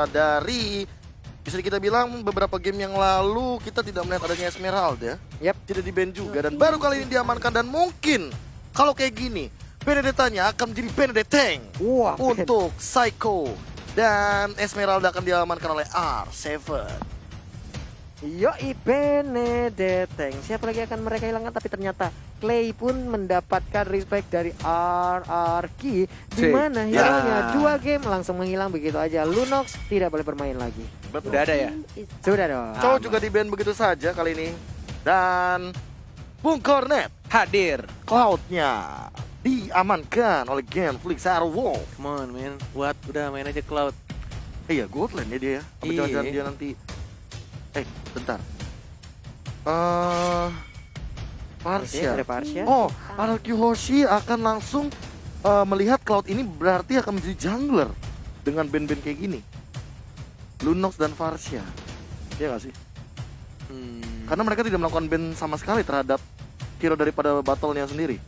Dari bisa kita bilang beberapa game yang lalu kita tidak melihat adanya Esmeralda. Tidak di ban juga dan baru kali ini diamankan dan mungkin kalau kayak gini Benedettanya akan menjadi Benedeteng untuk Psycho dan Esmeralda akan diamankan oleh R7. Yoi, Benedeteng. Siapa lagi akan mereka hilangkan, tapi ternyata Clay pun mendapatkan respect dari RRQ, di mana hero-nya 2 game langsung menghilang begitu aja. Lunox tidak boleh bermain lagi. Betul. Udah ada ya? Sudah dong. Cow juga di ban begitu saja kali ini. Dan Bung Cornet Hadir. Cloud-nya diamankan oleh Genflix Airwolf. Come on man, udah main aja Cloud. Iya, Goldland ya dia ya. Apa Iya. jangan-jangan dia nanti bentar. Parsia. Ada Parsia. Oh, RRQ Hoshi akan langsung melihat Cloud ini berarti akan menjadi jungler dengan band-band kayak gini. Lunox dan Parsia. Iya gak sih? Karena mereka tidak melakukan ban sama sekali terhadap hero daripada battle-nya sendiri.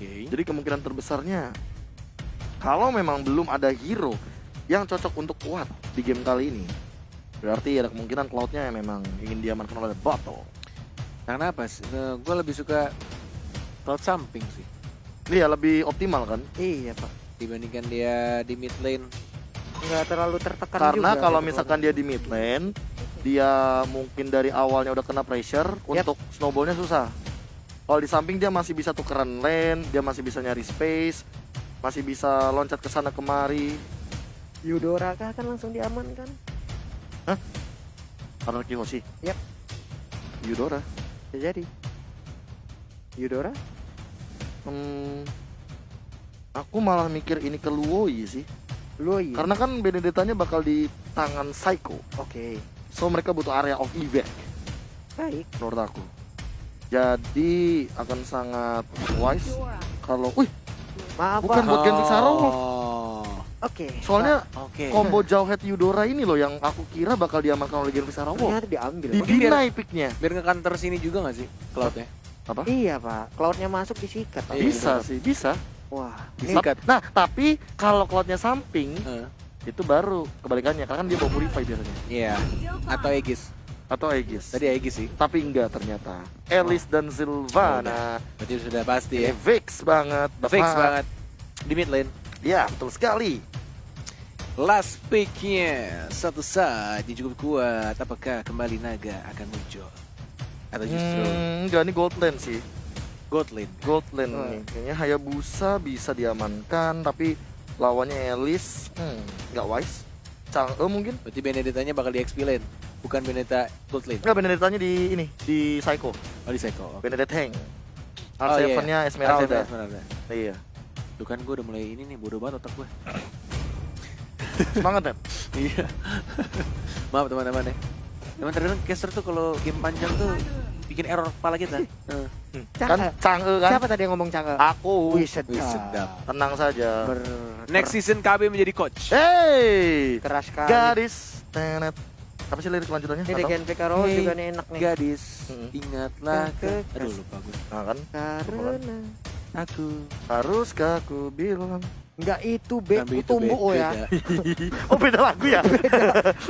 Jadi kemungkinan terbesarnya kalau memang belum ada hero yang cocok untuk kuat di game kali ini, berarti ada kemungkinan Cloud-nya memang ingin diamankan oleh battle. Karena apa? Gue lebih suka Cloud samping sih Iya, lebih optimal kan? Iya Pak. dibandingkan dia di mid lane. Nggak terlalu tertekan juga. Karena kalau untuk misalkan dia di mid lane, dia mungkin dari awalnya udah kena pressure, untuk snowballnya susah. Kalau di samping dia masih bisa tukeran lane, dia masih bisa nyari space, masih bisa loncat ke sana kemari. Yudora kah akan langsung diamankan? RRQ Hoshi. Yap. Yudora. Bisa jadi. Yudora? Aku malah mikir ini ke Luoi sih. Luoi. Karena kan Benedettanya bakal di tangan Psycho. Oke. So mereka butuh area of evac Baik. menurut aku. Jadi akan sangat wise kalau Maaf bukan Pak. buat Genfix Airwolf. Oke. Soalnya Oke. combo jauh head Yudora ini loh yang aku kira bakal diamankan oleh Genfix Airwolf. Ternyata diambil. Di Pak. deny picknya. Biar nge-counter sini juga gak sih Cloudnya? Apa? Iya Pak. Cloudnya masuk disikat Pak. Bisa sih, bisa. Wah. Ini Disikat. Nah, tapi kalau Cloud-nya samping Eh, itu baru kebalikannya karena kan dia bawa Purify biasanya Iya. Atau Aegis. atau Aegis. Tadi Aegis sih. Tapi enggak ternyata. Elis dan Sylvana. Berarti sudah pasti Ini ya. fix banget. Fix Bapak. banget. Di mid lane. Ya, betul sekali. Last picknya satu saat yang cukup kuat. Apakah kembali Naga akan muncul? Atau justru Enggak, ini gold lane sih. God lane? Gold lane nih. Kayaknya Hayabusa bisa diamankan, tapi lawannya Elis nggak wise. Mungkin. Berarti Benedettanya bakal di XP lane, bukan Benedetta God lane. Enggak, Benedettanya di ini, di Psycho. Oh di Psycho. Benedetta Hang. Oh, iya. R7-nya Esmeralda. Esmeralda. Iya. Tuh kan gue udah mulai ini nih, bodoh banget otak gue. Semangat, Net. Iya. Maaf teman-teman ya. Emang terkadang caster tuh kalau game panjang tuh bikin error kepala kita. Kan Chang'e kan? Siapa tadi yang ngomong Chang'e? Aku. Wih, sedap. sedap. Tenang saja. Next season KB menjadi coach. Hey, Keras sekali. gadis. Tenet. Apa sih lirik kelanjutannya? Ini Atau? Gen PKRO juga nih enak nih. Gadis, Hmm. ingatlah ke... Aduh lupa gue. Nah kan? Karena Aku. Haruskah aku bilang? enggak itu B, Tapi itu tumbuh oh beda. ya. Oh, beda lagu ya?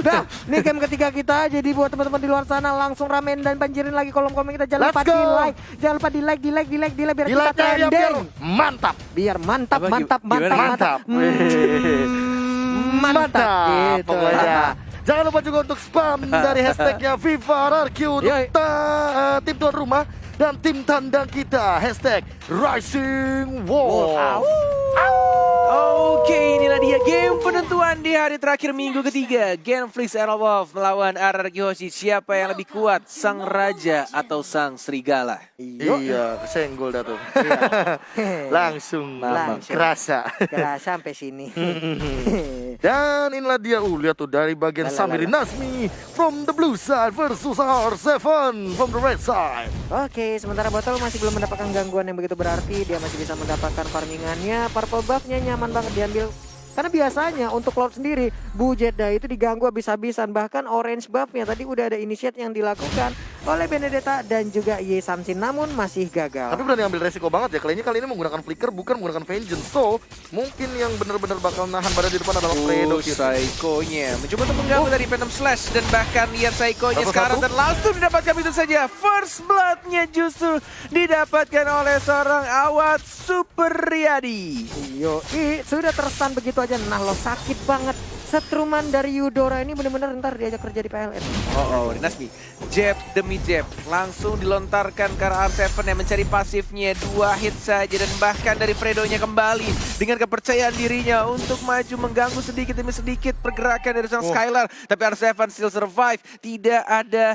Nah, ini game ketiga kita. Jadi buat teman-teman di luar sana langsung ramein dan banjirin lagi kolom komen kita. Jangan Let's lupa go. di like, jangan lupa di like biar Gila, kita biar trending. mantap. Biar mantap, Apa, mantap, gimana? mantap, mantap. Mantap. Gitu. Pokoknya. Jangan lupa juga untuk spam dari hashtagnya VivaRRQ untuk Yoi. tim tuan rumah dan tim tandang kita. Hashtag Rising War. Oke, inilah dia game penentuan di hari terakhir minggu ketiga. Genflix Airwolf melawan RRQ Hoshi. Siapa yang lebih kuat, sang raja atau sang serigala? Iya, kesenggol dah tuh. Langsung Langsung. kerasa. Ya, sampai sini. Dan inilah dia, lihat tuh dari bagian Samiri Nasmi from the blue side versus R7 from the red side. Oke, sementara Botol masih belum mendapatkan gangguan yang begitu berarti. Dia masih bisa mendapatkan farmingannya. Purple buff-nya nyaman banget diambil. Karena biasanya untuk Cloud sendiri, Bu Jeddah itu diganggu habis-habisan. Bahkan orange buff-nya tadi udah ada initiate yang dilakukan. oleh Benedetta dan juga Ye Samsin, namun masih gagal. Tapi berani ambil resiko banget ya. Kali ini menggunakan flicker bukan menggunakan vengeance. So mungkin yang benar-benar bakal nahan badan di depan adalah Fredo. Psycho-nya mencoba untuk mengganggu dari Phantom Slash dan bahkan lihat Psycho-nya sekarang dan langsung didapatkan itu saja. First blood-nya justru didapatkan oleh seorang Awad Supriyadi. Yoi, sudah terstun begitu aja. Nah lo sakit banget. Setruman dari Eudora ini benar-benar ntar diajak kerja di PLN. Rinasmi, jab demi jab langsung dilontarkan ke arah R7 yang mencari pasifnya. 2 hit saja dan bahkan dari Fredo-nya kembali dengan kepercayaan dirinya untuk maju mengganggu sedikit demi sedikit pergerakan dari sang Skylar. Tapi R7 still survive. Tidak ada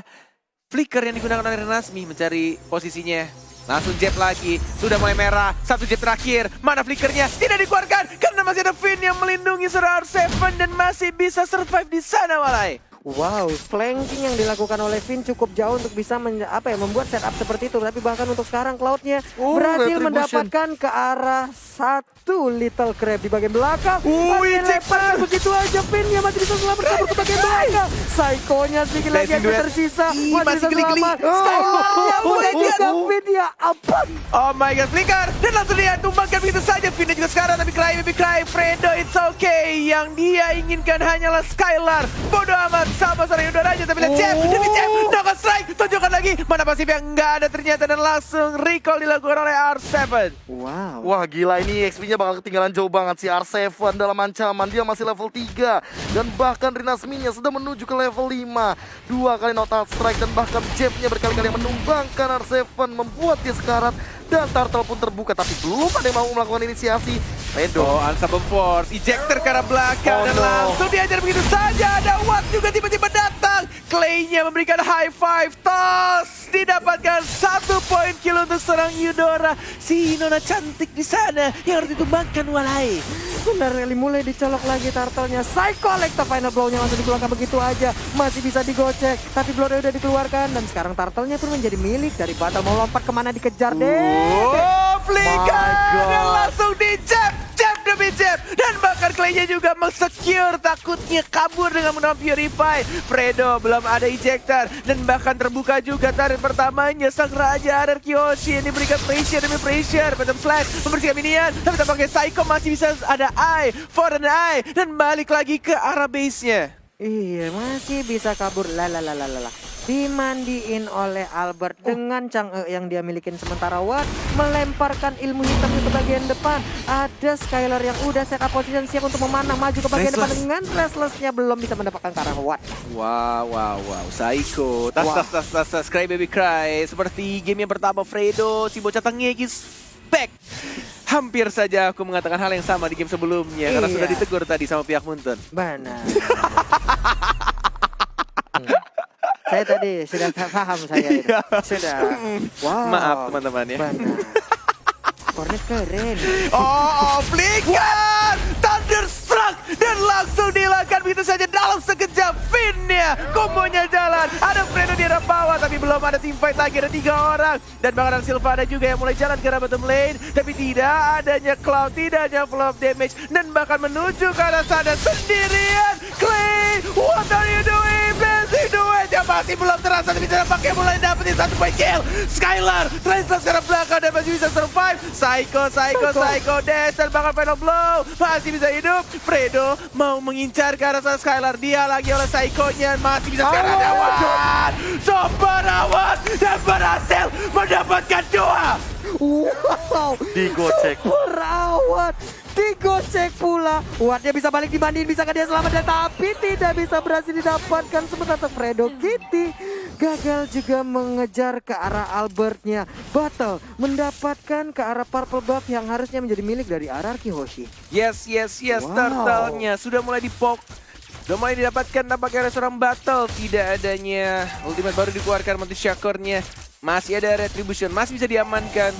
flicker yang digunakan oleh Rinasmi mencari posisinya. Langsung jab lagi, sudah mulai merah, 1 jab terakhir, mana flickernya? Tidak dikeluarkan karena masih ada Finn yang melindungi seorang R7 dan masih bisa survive di sana, Walai. Wow, flanking yang dilakukan oleh Finn cukup jauh untuk bisa membuat setup seperti itu. Tapi bahkan untuk sekarang Cloud-nya berhasil mendapatkan ke arah satu Little Crab di bagian belakang. Lepaskan begitu aja, Finn-nya masih bisa selamat kabur ke bagian belakang. Psycho-nya sedikit lagi yang tersisa, masih bisa selamat. Skylar-nya udah juga Finn, ya ampun. Oh my god, flicker dan langsung dia tumbangkan begitu saja. Finn juga sekarang tapi Baby Cry, Fredo it's okay. Yang dia inginkan hanyalah Skylar. Bodoh amat sama seorang Eudora aja, tapi lihat jab demi jab, double strike, tunjukkan lagi mana pasif yang nggak ada ternyata dan langsung recall dilakukan oleh R7. Wow. Wah gila, ini XP-nya bakal ketinggalan jauh banget si R7 dalam ancaman. Dia masih level 3 dan bahkan Rinasmi-nya sudah menuju ke level 5. 2 kali not out strike dan bahkan jab-nya berkali-kali menumbangkan R7, membuat dia sekarat. Dan turtle pun terbuka, tapi belum ada yang mau melakukan inisiasi. Fredo, Unstoppable Force, ejector ke arah belakang dan langsung diajar begitu saja. Ada Watt juga tiba-tiba datang. Clay-nya memberikan high five, toss, didapatkan 1 poin kill untuk seorang Eudora. Si Nona cantik di sana yang harus ditumbangkan, Walai. Benar kali, mulai dicolok lagi turtle-nya. Psycho Electa final blow-nya langsung dikeluarkan begitu aja. Masih bisa digocek, tapi blow-nya udah dikeluarkan. Dan sekarang turtle-nya pun menjadi milik dari Battle. Mau lompat kemana dikejar deh. Oh, flicker dan langsung di jab demi jab. Dan bahkan Clay-nya juga meng-secure, takutnya kabur dengan menggunakan Purify. Fredo belum ada ejector dan bahkan terbuka juga tarik pertamanya. Sang Raja RRQ Hoshi yang diberikan pressure demi pressure. Phantom Slash membersihkan minion, tapi tampaknya Psycho masih bisa ada eye for an eye dan balik lagi ke arah base-nya. Iya, masih bisa kabur. Lalalala. Dimandiin oleh Albert dengan Chang'e yang dia milikin. Sementara Watt melemparkan ilmu hitamnya ke bagian depan. Ada Skylar yang udah set up position siap untuk memanah maju ke bagian depan dengan restless-nya belum bisa mendapatkan ke arah Watt. Wow. Psycho. Tas. Cry Baby Cry. Seperti game yang pertama Fredo, si bocah tengigis back. Hampir saja aku mengatakan hal yang sama di game sebelumnya karena sudah ditegur tadi sama pihak Muntun. Benar. Saya tadi sudah paham saya itu. Sudah. Wow. Maaf teman-teman ya. Benar. Cornet keren. Oh, flicker! Thunderstruck! Dan langsung dihilangkan begitu saja dalam sekejap. Finn-nya, kombonya jalan. Ada Fredo di arah bawah, tapi belum ada team fight lagi. Ada 3 orang. Dan bahkan Silva ada juga yang mulai jalan ke arah bottom lane. Tapi tidak adanya Cloud, tidak adanya flop damage. Dan bahkan menuju ke arah sana sendirian. Clay, what are you doing? Blazing duet yang masih belum terasa. Tapi tidak pakai mulai dapetin 1 point kill. Skylar, Translas ke arah belakang dan masih bisa survive. Psycho, Dash dan bahkan final blow. Masih bisa hidup. Fredo mau mengincar ke arah sana Skylar. Dia lagi oleh Psycho-nya. Masih bisa sekarang ada Watt. Soparawat dan berhasil mendapatkan 2. Wow. digocek. Perawat digocek pula. Wattnya bisa balik dibandingin, bisa dia selamat tapi tidak bisa berhasil didapatkan. Sementara Fredo Kitty gagal juga mengejar ke arah Albertnya. Battle mendapatkan ke arah purple buff yang harusnya menjadi milik dari RRQ Hoshi. Yes. Wow. Turtle-nya sudah mulai dipok. Sudah mulai didapatkan tampaknya oleh seorang Battle. Tidak adanya ultimate baru dikeluarkan Monty Shakur-nya. Masih ada Retribution, masih bisa diamankan.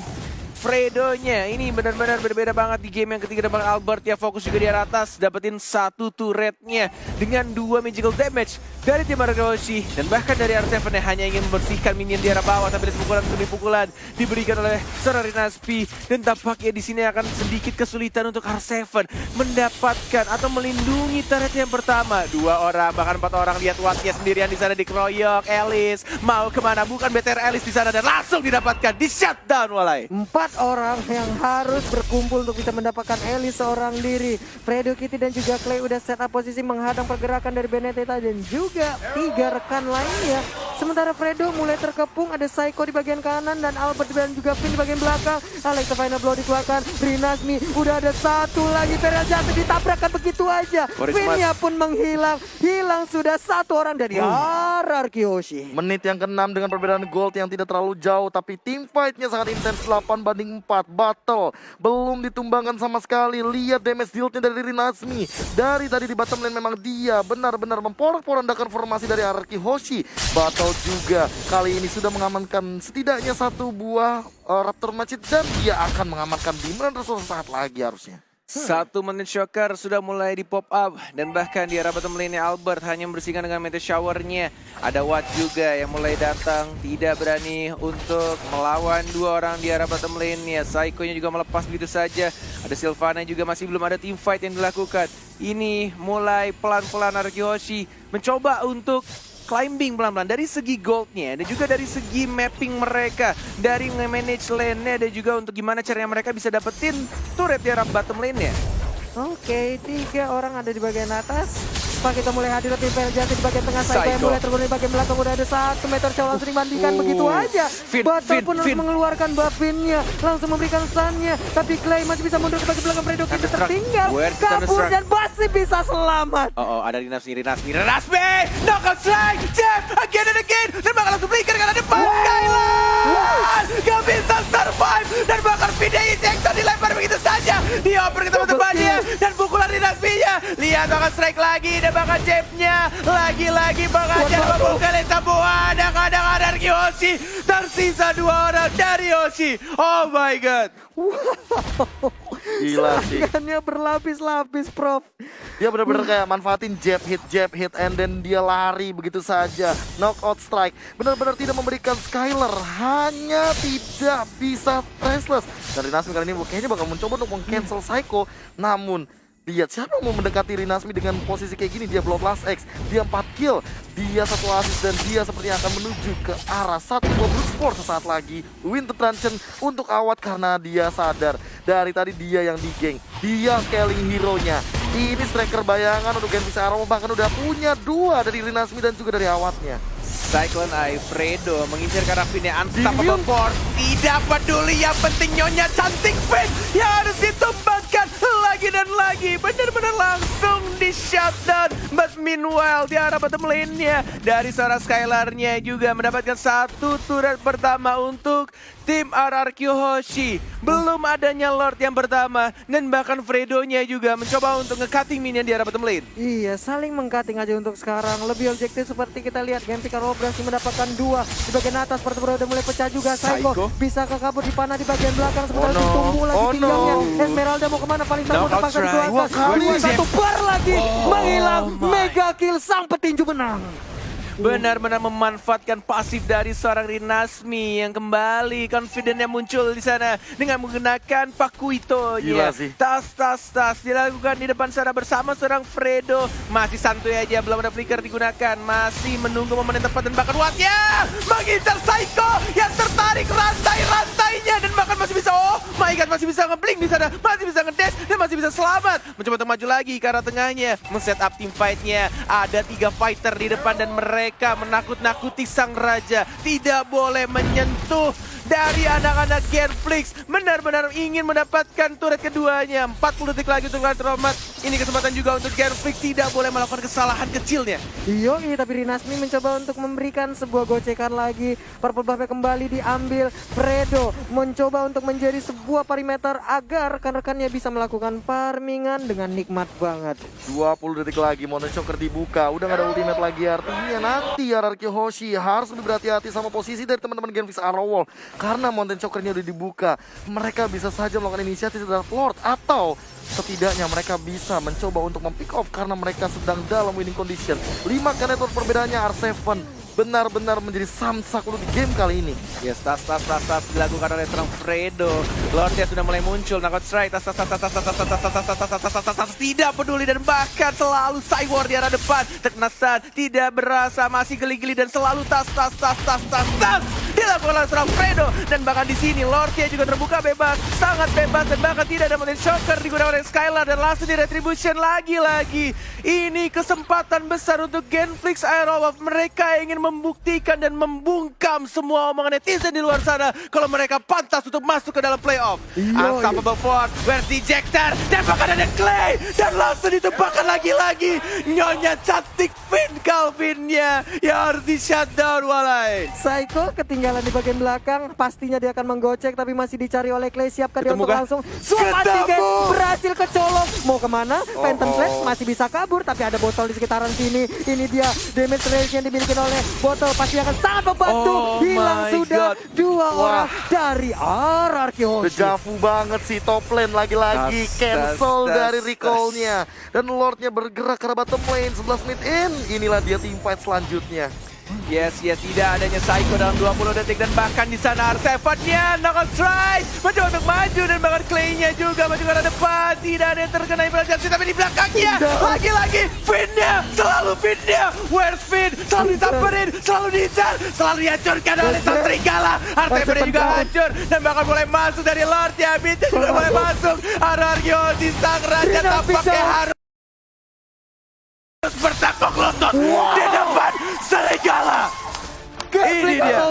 Fredo-nya. Ini benar-benar berbeda banget di game yang ketiga. Dan Bang Albert ya fokus juga di arah atas, dapetin 1 turretnya dengan 2 magical damage dari tim Argoshi. Dan bahkan dari R7 yang hanya ingin membersihkan minion di arah bawah, tapi ada pukulan demi pukulan diberikan oleh seorang Rinaspi. Dan tampaknya di sini akan sedikit kesulitan untuk R7 mendapatkan atau melindungi turret yang pertama. 2 orang, bahkan 4 orang. Lihat Wattnya sendirian di sana dikeroyok. Alice mau kemana? Bukan BTR Alice di sana dan langsung didapatkan di shutdown Walai. 4 orang yang harus berkumpul untuk bisa mendapatkan Ellie seorang diri. Fredo, Kitty dan juga Clay udah set up posisi menghadang pergerakan dari Benedetta dan juga 3 rekan lainnya. Sementara Fredo mulai terkepung, ada Psycho di bagian kanan dan Albert dan juga Finn di bagian belakang. Alex final blow dikeluarkan, Rinasmi udah ada 1 lagi. Feral jatuh ditabrakkan begitu aja. Finn-nya pun menghilang, hilang sudah 1 orang dari RRQ Hoshi. Menit yang ke-6 dengan perbedaan gold yang tidak terlalu jauh, tapi team fight-nya sangat intens. 8-4 battle belum ditumbangkan sama sekali. Lihat damage deal-nya dari Rinasmi. Dari tadi di bottom lane memang dia benar-benar memporak-porandakan formasi dari RRQ Hoshi. Battle juga kali ini sudah mengamankan setidaknya 1 buah Raptor Machine dan dia akan mengamankan Demon Resource saat lagi harusnya. 1 menit shocker sudah mulai di pop up dan bahkan di arah bottom lane Albert hanya membersihkan dengan meteor showernya. Ada Watt juga yang mulai datang, tidak berani untuk melawan 2 orang di arah bottom lane-nya. Psycho-nya juga melepas begitu saja. Ada Sylvana juga masih belum ada team fight yang dilakukan. Ini mulai pelan-pelan Arkihoshi mencoba untuk climbing pelan-pelan dari segi goldnya dan juga dari segi mapping mereka, dari nge-manage lane-nya dan juga untuk gimana caranya mereka bisa dapetin turret di arah bottom lane-nya. Oke, 3 orang ada di bagian atas. Pak, kita mulai hadir tim Feral jatuh di bagian tengah. Psycho yang mulai turun di bagian belakang. Udah ada 1 meter show langsung dimandikan begitu aja. Battle pun harus mengeluarkan buff-nya, langsung memberikan stun-nya. Tapi Clay masih bisa mundur ke bagian belakang. Fredo kita tertinggal, kabur dan masih bisa selamat. Ada Rinasmi. Knockout strike, jab, again and again. Dan bakal langsung flicker karena depan Skylar. Gak bisa survive. Dan bakal video injection dilempar begitu saja. Dioper ke teman-temannya. Dan pukulan Rinasmi-nya. Lihat bakal strike lagi. Dan bakal jab-nya. Lagi-lagi bakal jab. Bukan Tabuan. Kadang-kadang ada Hoshi. Tersisa 2 orang dari Hoshi. Oh my god. Wow. Gila sih. Serangannya berlapis-lapis, Prof. Dia benar-benar kayak manfaatin jab hit, and then dia lari begitu saja. Knockout strike. Benar-benar tidak memberikan Skylar. Hanya tidak bisa Restless. Dan Rinasmi kali ini kayaknya bakal mencoba untuk meng-cancel Psycho. Namun, lihat siapa yang mau mendekati Rinasmi dengan posisi kayak gini. Dia Bloodlust X, dia 4 kill, dia 1 assist dan dia sepertinya akan menuju ke arah 1 Brute Force sesaat lagi. Winter Truncheon untuk Awat karena dia sadar dari tadi dia yang di geng, dia scaling hero-nya. Ini striker bayangan untuk Genvis Arrow, bahkan udah punya 2 dari Rinasmi dan juga dari Awatnya. Cyclone Eye, Fredo mengincar ke arah Finn yang unstoppable force. Tidak peduli, yang penting nyonya cantik Finn yang harus ditumbangkan lagi dan lagi. Benar-benar langsung di shutdown. But meanwhile di arah bottom lane-nya dari seorang Skylar-nya juga mendapatkan 1 turret pertama untuk tim RRQ Hoshi. Belum adanya Lord yang pertama dan bahkan Fredo-nya juga mencoba untuk nge-cutting minion di arah bottom lane. Iya, saling meng-cutting aja untuk sekarang. Lebih objektif seperti kita lihat Genpika berhasil mendapatkan 2 di bagian atas. Pertempuran udah mulai pecah juga. Psycho bisa ke kabur di panah di bagian belakang. Sementara ditumbuh lagi pinggangnya. Esmeralda mau kemana? Paling tamu terpaksa dikeluarkan. 1 bar lagi menghilang. Mega kill, sang petinju menang. Benar-benar memanfaatkan pasif dari seorang Rinasmi yang kembali confident-nya muncul di sana dengan menggunakan Pakuito. Gila sih. Tas dilakukan di depan sana bersama seorang Fredo. Masih santuy aja, belum ada flicker digunakan. Masih menunggu momen yang tepat dan bahkan Wattnya mengincar Psycho yang tertarik rantai-rantainya dan bahkan masih bisa, oh my god, masih bisa nge-blink di sana, masih bisa nge-dash dan masih bisa selamat. Mencoba untuk maju lagi ke arah tengahnya, men-set up team fight-nya. Ada 3 fighter di depan dan mereka menakut-nakuti sang raja. Tidak boleh menyentuh dari anak-anak Genflix. Benar-benar ingin mendapatkan turret keduanya. 40 detik lagi untuk Lantromat. Ini kesempatan juga untuk Genflix tidak boleh melakukan kesalahan kecilnya. Yoi, tapi Rinasmi mencoba untuk memberikan sebuah gocekan lagi. Purple buff-nya kembali diambil. Fredo mencoba untuk menjadi sebuah perimeter agar rekan-rekannya bisa melakukan farmingan dengan nikmat banget. 20 detik lagi, Mono Shocker dibuka. Udah gak ada ultimate lagi, artinya nanti RRQ Hoshi harus lebih berhati-hati sama posisi dari teman-teman Genflix Arrow Wall. Karena Mountain Choker-nya udah dibuka, mereka bisa saja melakukan inisiatif terhadap Lord, atau setidaknya mereka bisa mencoba untuk mempick off karena mereka sedang dalam winning condition. 5 ke network perbedaannya, R7 benar-benar menjadi samsak di game kali ini. Yes, tas dilakukan oleh seorang Fredo. Lordnya sudah mulai muncul, nakot strike, tas, tidak peduli dan bahkan selalu Cywar di arah depan. Terkena stun, tidak berasa, masih geli-geli dan selalu tas. Dilakukan oleh seorang Fredo dan bahkan di sini Lordnya juga terbuka bebas, sangat bebas dan bahkan tidak ada Mountain Choker digunakan oleh Skylar dan langsung di retribution lagi-lagi. Ini kesempatan besar untuk Genflix Aerowolf. Mereka ingin membuktikan dan membungkam semua omongan netizen di luar sana kalau mereka pantas untuk masuk ke dalam playoff. Unstoppable Force, where's Dejector, dan bahkan ada Clay, dan langsung ditembakkan lagi-lagi. Nyonya cantik Finn Calvinnya yang harus di shutdown, walai. Psycho ketinggalan di bagian belakang, pastinya dia akan menggocek tapi masih dicari oleh Clay. Siapkah dia untuk langsung swap anti-game, berhasil kecolong. Mau kemana? Phantom Flash masih bisa kabur tapi ada botol di sekitaran sini. Ini dia damage range yang dimiliki oleh botol, pasti akan sangat membantu. Hilang sudah 2 orang dari RRQ. Dejavu banget sih, top lane lagi-lagi cancel dari recall-nya. Dan Lordnya bergerak ke arah bottom lane, 11 mid in. Inilah dia team fight selanjutnya. Yes, tidak adanya Psycho dalam 20 detik dan bahkan di sana R7-nya knockout strike mencoba untuk maju dan bahkan Clay-nya juga maju ke arah depan. Tidak ada yang terkena Imperial Justice tapi di belakangnya lagi-lagi Finn-nya, selalu Finn-nya. Where's Finn? Selalu disamperin, selalu diincar, selalu dihancurkan oleh sang serigala. R7-nya juga hancur dan bahkan mulai masuk dari Lord-nya. Binti juga mulai masuk. RRQ di sang raja tampaknya harus bertakok lutut di depan serigala. Ini dia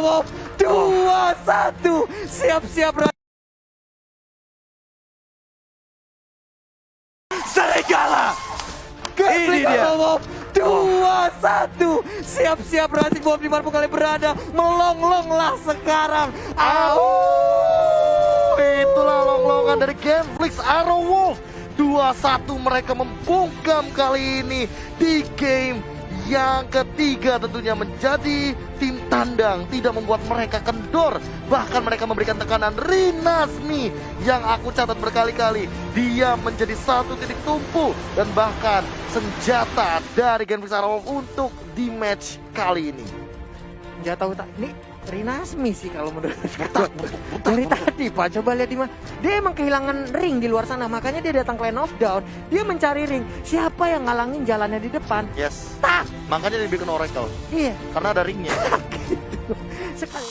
2-1. Siap-siap serigala. Ini dia 2-1. Siap-siap Rising Bomb di mana kali berada. Melonglonglah sekarang. Itulah long-longan dari Genflix Aerowolf. 2-1 mereka membungkam kali ini di game yang ketiga, tentunya menjadi tim tandang, tidak membuat mereka kendor. Bahkan mereka memberikan tekanan. Rinasmi yang aku catat berkali-kali, dia menjadi satu titik tumpu dan bahkan senjata dari Genflix Aerowolf untuk di match kali ini. Nggak tahu tak ini Rinasmi sih kalau menurut dari tadi Pak. Coba lihat di mana. Dia emang kehilangan ring di luar sana, makanya dia datang ke Lane of Down. Dia mencari ring. Siapa yang ngalangin jalannya di depan? Yes. Makanya dia bikin Oracle. Iya. Karena ada ringnya. Gitu. Sekali.